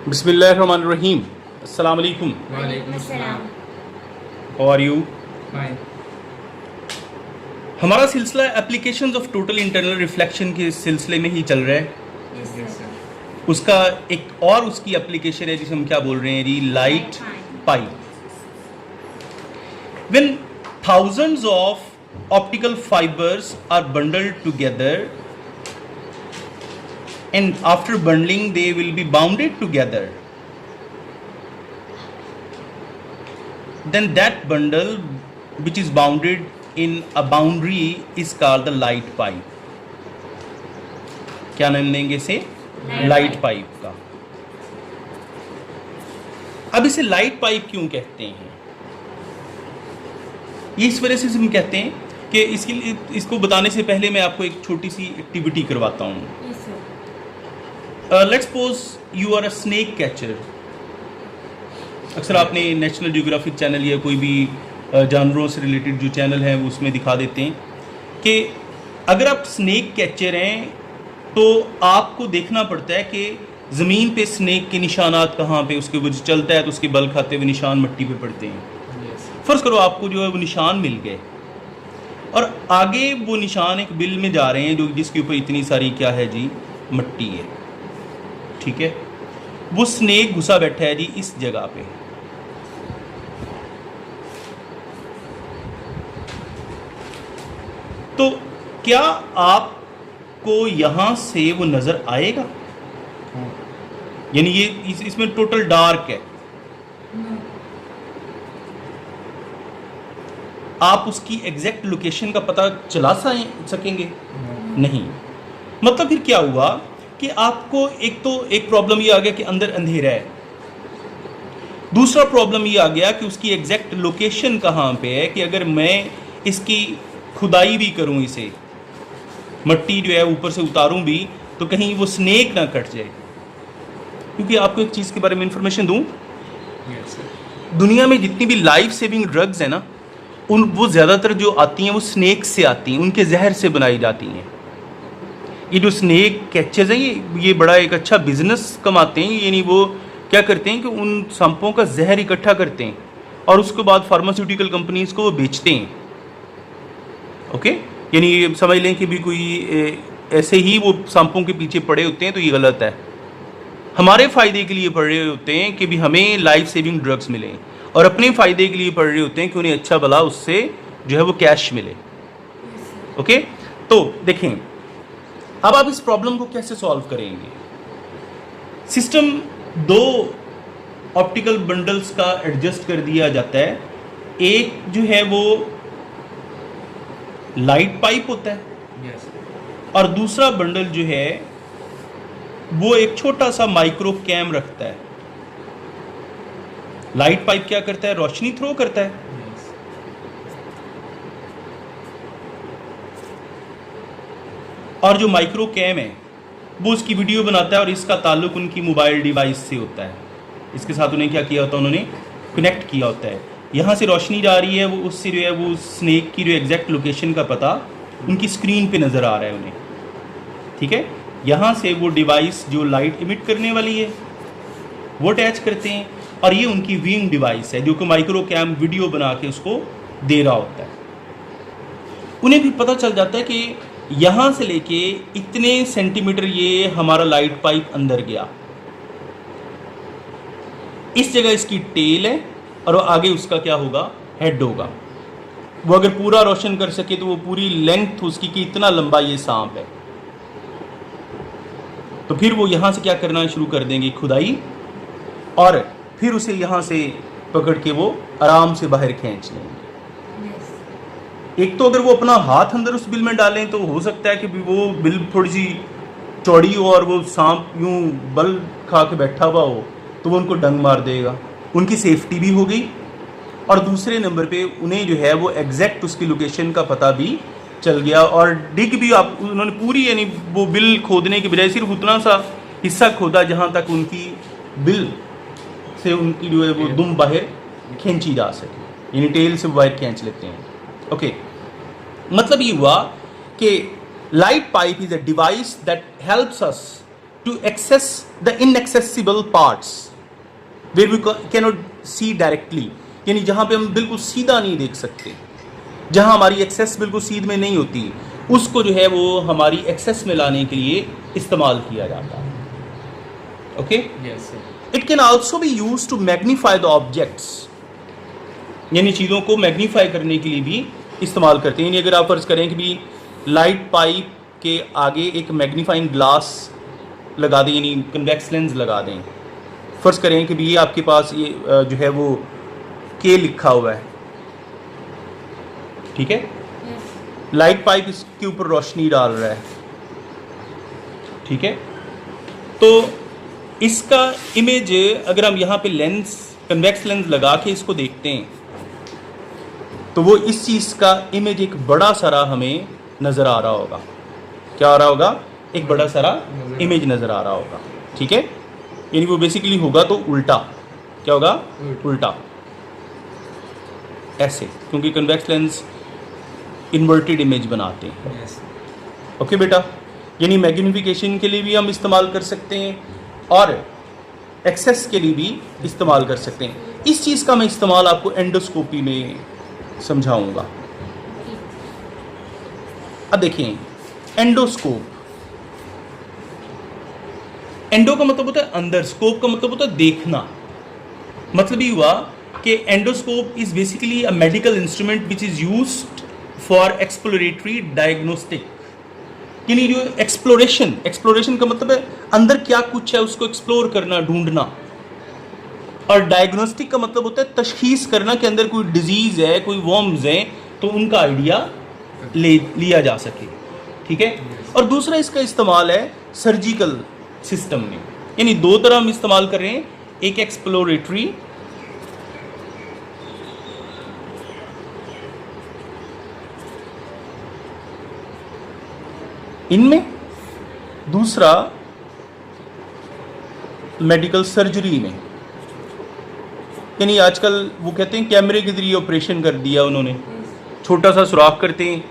बिस्मिल्लाहिर्रहमानिर्रहीम। अस्सलाम वालेकुम। वालेकुम अस्सलाम। How are you? फाइन। हमारा सिलसिला applications of total internal reflection के सिलसिले में ही चल रहा है। Yes sir. उसका एक और उसकी एप्लीकेशन है जिसे हम क्या बोल रहे हैं ji, light pipe. When thousands of optical fibers are bundled together and after bundling they will be bounded together, then that bundle which is bounded in a boundary is called the light pipe. क्या नाम देंगे इसे? Light pipe का। अब इसे light pipe क्यों कहते हैं? इस वजह से हम कहते हैं कि इसको बताने से पहले मैं आपको एक छोटी सी एक्टिविटी करवाता हूँ। Let's suppose you are a snake catcher. अक्सर आपने नेशनल जियोग्राफिक चैनल या कोई भी जानवरों से रिलेटेड जो चैनल है वो उसमें दिखा देते हैं कि अगर आप स्नेक कैचर हैं तो आपको देखना पड़ता है कि ज़मीन पे स्नेक के निशानात कहाँ पे, उसके वो चलता है तो उसके बल खाते हुए निशान मिट्टी पे पड़ते हैं। फ़र्ज़ करो आपको जो है वो निशान मिल गए और आगे वो निशान एक बिल में जा रहे हैं जो जिसके ऊपर इतनी सारी क्या है जी, मिट्टी है। ठीक है, वो स्नेक घुसा बैठा है जी इस जगह पे। तो क्या आपको यहां से वो नजर आएगा? यानी ये इसमें टोटल डार्क है। आप उसकी एग्जैक्ट लोकेशन का पता चला सकेंगे? नहीं। मतलब फिर क्या हुआ कि आपको एक प्रॉब्लम ये आ गया कि अंदर अंधेरा है। दूसरा प्रॉब्लम ये आ गया कि उसकी एग्जैक्ट लोकेशन कहाँ पे है, कि अगर मैं इसकी खुदाई भी करूँ, इसे मिट्टी जो है ऊपर से उतारूँ भी, तो कहीं वो स्नेक ना कट जाए। क्योंकि आपको एक चीज़ के बारे में इंफॉर्मेशन दूँ, दुनिया में जितनी भी लाइफ सेविंग ड्रग्स है ना, वो ज़्यादातर जो आती हैं वो स्नेक से आती हैं, उनके जहर से बनाई जाती हैं। ये जो स्नेक कैचर्स हैं ये बड़ा एक अच्छा बिजनेस कमाते हैं। यानी वो क्या करते हैं कि उन सांपों का जहर इकट्ठा करते हैं और उसके बाद फार्मास्यूटिकल कंपनीज़ को वो बेचते हैं। ओके, यानी ये समझ लें कि भी कोई ऐसे ही वो सांपों के पीछे पड़े होते हैं, तो ये गलत है। हमारे फ़ायदे के लिए पड़ रहे होते हैं कि भी हमें लाइफ सेविंग ड्रग्स मिलें, और अपने फ़ायदे के लिए पड़ रहे होते हैं कि उन्हें अच्छा भला उससे जो है वो कैश मिले। ओके, तो देखें अब आप इस प्रॉब्लम को कैसे सॉल्व करेंगे। सिस्टम दो ऑप्टिकल बंडल्स का एडजस्ट कर दिया जाता है। एक जो है वो लाइट पाइप होता है और दूसरा बंडल जो है वो एक छोटा सा माइक्रो कैम रखता है। लाइट पाइप क्या करता है? रोशनी थ्रो करता है। और जो माइक्रो कैम है वो उसकी वीडियो बनाता है और इसका ताल्लुक उनकी मोबाइल डिवाइस से होता है। इसके साथ उन्हें क्या किया होता है, उन्होंने कनेक्ट किया होता है। यहाँ से रोशनी जा रही है, वो उससे जो है वो स्नेक की जो एग्जैक्ट लोकेशन का पता उनकी स्क्रीन पे नज़र आ रहा है उन्हें। ठीक है, यहाँ से वो डिवाइस जो लाइट इमिट करने वाली है वो अटैच करते हैं और ये उनकी व्यूइंग डिवाइस है जो कि माइक्रो कैम वीडियो बना के उसको दे रहा होता है। उन्हें भी पता चल जाता है कि यहाँ से लेके इतने सेंटीमीटर ये हमारा लाइट पाइप अंदर गया, इस जगह इसकी टेल है और आगे उसका क्या होगा, हेड होगा। वो अगर पूरा रोशन कर सके तो वो पूरी लेंथ उसकी कि इतना लंबा ये सांप है, तो फिर वो यहाँ से क्या करना शुरू कर देंगे, खुदाई, और फिर उसे यहाँ से पकड़ के वो आराम से बाहर खींच लेंगे। एक तो अगर वो अपना हाथ अंदर उस बिल में डालें तो हो सकता है कि वो बिल थोड़ी सी चौड़ी हो और वो सांप यूं बल खा के बैठा हुआ हो तो वो उनको डंग मार देगा। उनकी सेफ्टी भी हो गई और दूसरे नंबर पे उन्हें जो है वो एग्जैक्ट उसकी लोकेशन का पता भी चल गया। और डिग भी आप उन्होंने पूरी, यानी वो बिल खोदने के बजाय सिर्फ उतना सा हिस्सा खोदा जहाँ तक उनकी बिल से उनकी जो है वो दुम बाहर खींची जा सके, यानी टेल से बाहर खींच लेते हैं। ओके, मतलब ये हुआ कि light pipe is a device that helps us to access the inaccessible parts where we cannot see directly, यानी जहाँ पे हम बिल्कुल सीधा नहीं देख सकते, जहाँ हमारी एक्सेस बिल्कुल सीध में नहीं होती, उसको जो है वो हमारी एक्सेस में लाने के लिए इस्तेमाल किया जाता है. Okay, Yes, sir. It can also be use to magnify the objects, यानी चीज़ों को मैग्नीफाई करने के लिए भी इस्तेमाल करते हैं. यानी अगर आप फर्ज करें कि भी लाइट पाइप के आगे एक मैग्नीफाइंग ग्लास लगा दें, यानी कन्वेक्स लेंस लगा दें. फर्ज करें कि भी आपके पास ये जो है वो के लिखा हुआ है, ठीक है, Yes. लाइट पाइप इसके ऊपर रोशनी डाल रहा है, ठीक है. तो इसका इमेज अगर हम यहाँ पे लेंस, कन्वेक्स लेंस लगा के इसको देखते हैं, तो वो इस चीज़ का इमेज एक बड़ा सारा हमें नज़र आ रहा होगा. क्या आ रहा होगा? एक बड़ा सारा इमेज नज़र आ रहा होगा, ठीक है. यानी वो बेसिकली होगा तो उल्टा. क्या होगा? उल्टा, ऐसे, क्योंकि कन्वेक्स लेंस इन्वर्टेड इमेज बनाते हैं. Yes. ओके बेटा, यानी मैग्नीफिकेशन के लिए भी हम इस्तेमाल कर सकते हैं और एक्सेस के लिए भी इस्तेमाल कर सकते हैं. इस चीज़ का मैं इस्तेमाल आपको एंडोस्कोपी में समझाऊंगा. अब देखिए, एंडोस्कोप, एंडो का मतलब होता है अंदर, स्कोप का मतलब होता है देखना. मतलब ये हुआ कि endoscope is basically a medical instrument which is used for exploratory diagnostic. यानी जो एक्सप्लोरेशन का मतलब है अंदर क्या कुछ है उसको एक्सप्लोर करना, ढूंढना. और डायग्नोस्टिक का मतलब होता है तशखीस करना कि अंदर कोई डिजीज है, कोई वर्म्स हैं, तो उनका आइडिया लिया जा सके, ठीक है. और दूसरा इसका इस्तेमाल है सर्जिकल सिस्टम में. यानी दो तरह हम इस्तेमाल कर रहे हैं, एक एक्सप्लोरेटरी, इनमें, दूसरा मेडिकल सर्जरी में. यानी आजकल वो कहते हैं कैमरे के जरिए ऑपरेशन कर दिया उन्होंने, छोटा सा सुराख करते हैं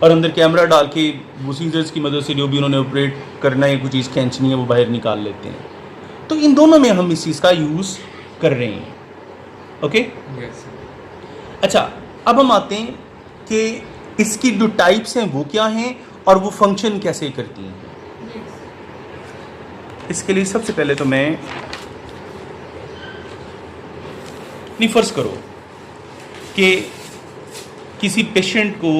और अंदर कैमरा डाल के वो सीजर्स की मदद से जो भी उन्होंने ऑपरेट करना है, कुछ चीज़ खींचनी है, वो बाहर निकाल लेते हैं. तो इन दोनों में हम इस चीज़ का यूज़ कर रहे हैं. Okay, Yes, sir. अच्छा, अब हम आते हैं कि इसकी जो टाइप्स हैं वो क्या हैं और वो फंक्शन कैसे करती हैं. Yes. इसके लिए सबसे पहले तो मैं नहीं, फर्ज करो कि किसी पेशेंट को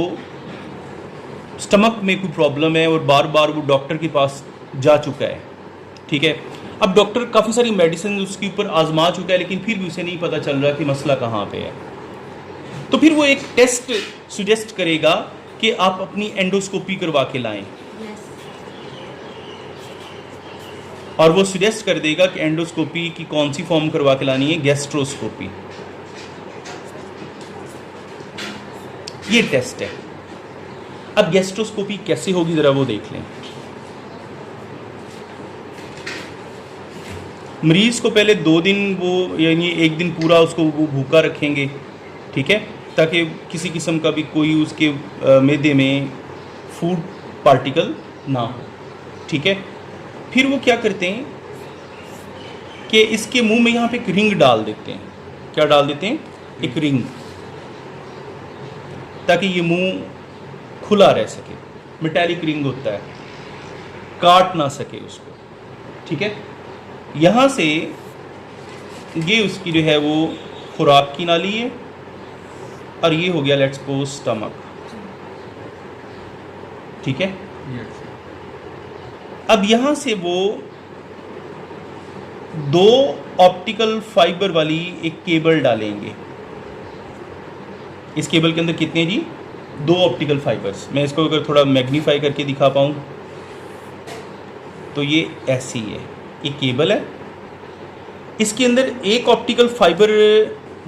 स्टमक में कोई प्रॉब्लम है और बार बार वो डॉक्टर के पास जा चुका है, ठीक है. अब डॉक्टर काफ़ी सारी मेडिसिन उसके ऊपर आजमा चुका है, लेकिन फिर भी उसे नहीं पता चल रहा कि मसला कहाँ पे है. तो फिर वो एक टेस्ट सुजेस्ट करेगा कि आप अपनी एंडोस्कोपी करवा के लाएं, Yes. और वो सुजेस्ट कर देगा कि एंडोस्कोपी की कौन सी फॉर्म करवा के लानी है, गैस्ट्रोस्कोपी. ये टेस्ट है. अब गैस्ट्रोस्कोपी कैसे होगी ज़रा वो देख लें. मरीज़ को पहले 2 दिन वो, यानी 1 दिन पूरा उसको वो भूखा रखेंगे, ठीक है, ताकि किसी किस्म का भी कोई उसके मैदे में फूड पार्टिकल ना हो, ठीक है. फिर वो क्या करते हैं कि इसके मुंह में यहाँ पे एक रिंग डाल देते हैं. क्या डाल देते हैं? एक रिंग, ताकि ये मुंह खुला रह सके. मेटालिक रिंग होता है, काट ना सके उसको, ठीक है. यहाँ से ये उसकी जो है वो खुराक की नाली है, और ये हो गया लेट्स सपोज स्टमक, ठीक है. Yes. अब यहाँ से वो 2 ऑप्टिकल फाइबर वाली एक केबल डालेंगे. इस केबल के अंदर कितने हैं जी? 2 ऑप्टिकल फाइबर्स. मैं इसको अगर थोड़ा मैग्नीफाई करके दिखा पाऊँ तो ये ऐसी है, ये केबल है. इसके अंदर एक ऑप्टिकल फाइबर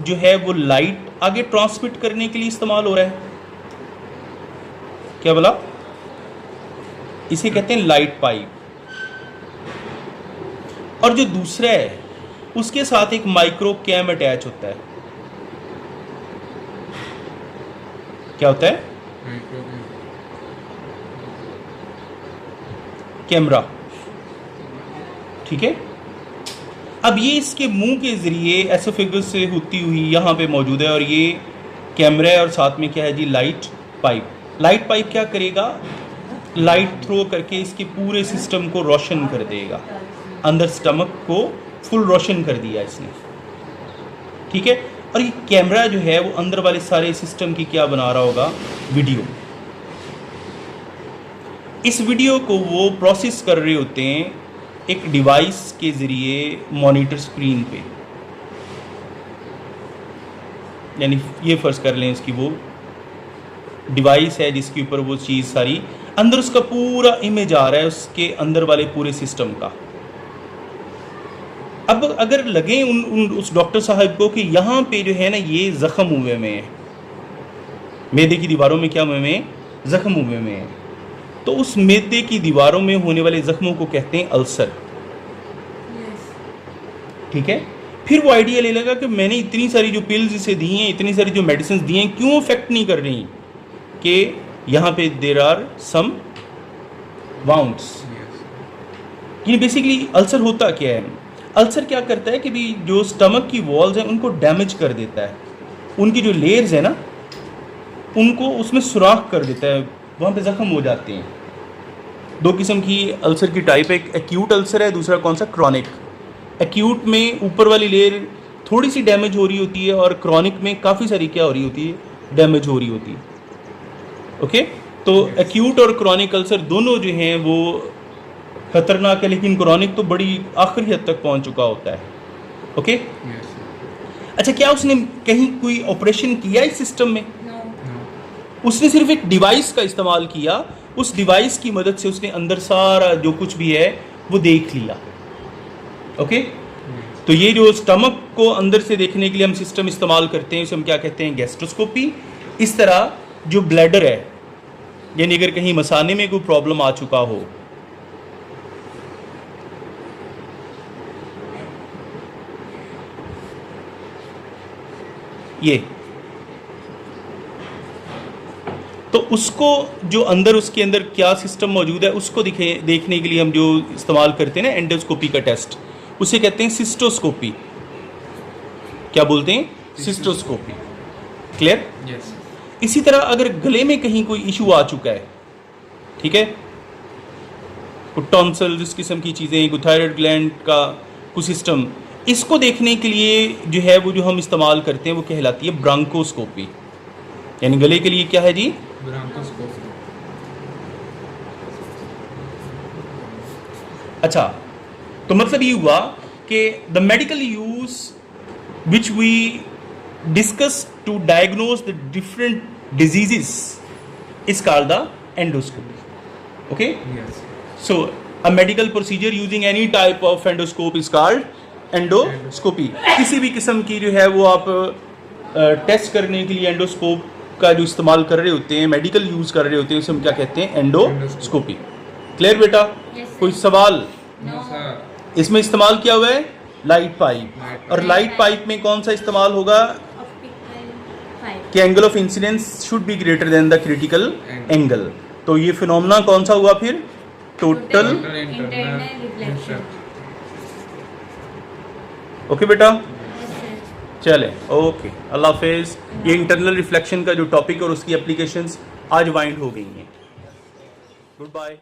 जो है वो लाइट आगे ट्रांसमिट करने के लिए इस्तेमाल हो रहा है. क्या बोला? इसे कहते हैं लाइट पाइप. और जो दूसरा है उसके साथ एक माइक्रो कैम अटैच होता है. क्या होता है? Micro. कैमरा. ठीक है। अब ये इसके मुंह के ज़रिए एसोफेगस से होती हुई यहाँ पे मौजूद है, और ये कैमरा है और साथ में क्या है जी, लाइट पाइप। लाइट पाइप क्या करेगा, लाइट थ्रो करके इसके पूरे सिस्टम को रोशन कर देगा। अंदर स्टमक को फुल रोशन कर दिया इसने, ठीक है। और ये कैमरा जो है वो अंदर वाले सारे सिस्टम की क्या बना रहा होगा, वीडियो। इस वीडियो को वो प्रोसेस कर रहे होते हैं एक डिवाइस के ज़रिए मॉनिटर स्क्रीन पे। यानी ये फर्ज कर लें इसकी वो डिवाइस है जिसके ऊपर वो चीज़ सारी, अंदर उसका पूरा इमेज आ रहा है उसके अंदर वाले पूरे सिस्टम का। अब अगर लगे उस डॉक्टर साहब को कि यहाँ पे जो है ना ये ज़ख्म हुए में है, मैदे की दीवारों में क्या हुए में, ज़ख्म हुए में है, तो उस मैदे की दीवारों में होने वाले ज़ख्मों को कहते हैं अल्सर, ठीक है। फिर वो आइडिया ले लगा कि मैंने इतनी सारी जो पिल्स इसे दी हैं, इतनी सारी जो मेडिसिन दी हैं, क्यों इफेक्ट नहीं कर रही, कि यहाँ पे देर आर सम वाउंड्स। ये बेसिकली अल्सर होता क्या है, अल्सर क्या करता है कि भी जो स्टमक की वॉल्स हैं उनको डैमेज कर देता है, उनकी जो लेयर्स है ना उनको उसमें सुराख कर देता है, वहाँ पे ज़ख्म हो जाते हैं। दो किस्म की अल्सर की टाइप है, एक एक्यूट अल्सर है, दूसरा कौन सा, क्रॉनिक। एक्यूट में ऊपर वाली लेयर थोड़ी सी डैमेज हो रही होती है, और क्रॉनिक में काफ़ी सारी क्या हो रही होती है, डैमेज हो रही होती है। ओके, तो एक्यूट और क्रॉनिक अल्सर दोनों जो हैं वो खतरनाक है, लेकिन क्रॉनिक तो बड़ी आखिरी हद तक पहुंच चुका होता है। ओके, अच्छा, क्या उसने कहीं कोई ऑपरेशन किया इस सिस्टम में? उसने सिर्फ एक डिवाइस का इस्तेमाल किया, उस डिवाइस की मदद से उसने अंदर सारा जो कुछ भी है वो देख लिया। ओके, तो ये जो स्टमक को अंदर से देखने के लिए हम सिस्टम इस्तेमाल करते हैं उसे हम क्या कहते हैं, गैस्ट्रोस्कोपी। इस तरह जो ब्लैडर है, यानी अगर कहीं मसाने में कोई प्रॉब्लम आ चुका हो, ये तो उसको जो अंदर उसके अंदर क्या सिस्टम मौजूद है उसको देखने के लिए हम जो इस्तेमाल करते हैं ना एंडोस्कोपी का टेस्ट, उसे कहते हैं सिस्टोस्कोपी। क्या बोलते हैं, सिस्टोस्कोपी। क्लियर? यस। इसी तरह अगर गले में कहीं कोई इशू आ चुका है, ठीक है, टॉन्सिल इस किस्म की चीज़ें, थायराइड ग्लैंड का कुछ सिस्टम, इसको देखने के लिए जो है वो जो हम इस्तेमाल करते हैं वो कहलाती है ब्रांकोस्कोपी। यानी गले के लिए क्या है जी, ब्रांकोस्कोपी। अच्छा, तो मतलब ये हुआ कि the medical use which we discuss to diagnose the different diseases is called the endoscopy. Okay, yes. So a medical procedure using any type of endoscope is called endoscopy. किसी भी किस्म की जो है वो आप टेस्ट करने के लिए एंडोस्कोप का जो इस्तेमाल कर रहे होते हैं, मेडिकल यूज़ कर रहे होते हैं, उसे हम क्या कहते हैं, एंडोस्कोपी। क्लियर बेटा? कोई सवाल? No sir. इसमें इस्तेमाल किया हुआ है लाइट पाइप, और लाइट पाइप में कौन सा इस्तेमाल होगा कि angle of incidence should be greater than the critical angle. तो ये फिनोमेना कौन सा हुआ फिर, टोटल इंटरनल रिफ्लेक्शन। ओके बेटा, चले, ओके, अल्लाह हाफिज़। ये इंटरनल रिफ्लेक्शन का जो टॉपिक और उसकी एप्लीकेशंस आज वाइंड हो गई हैं। Good bye.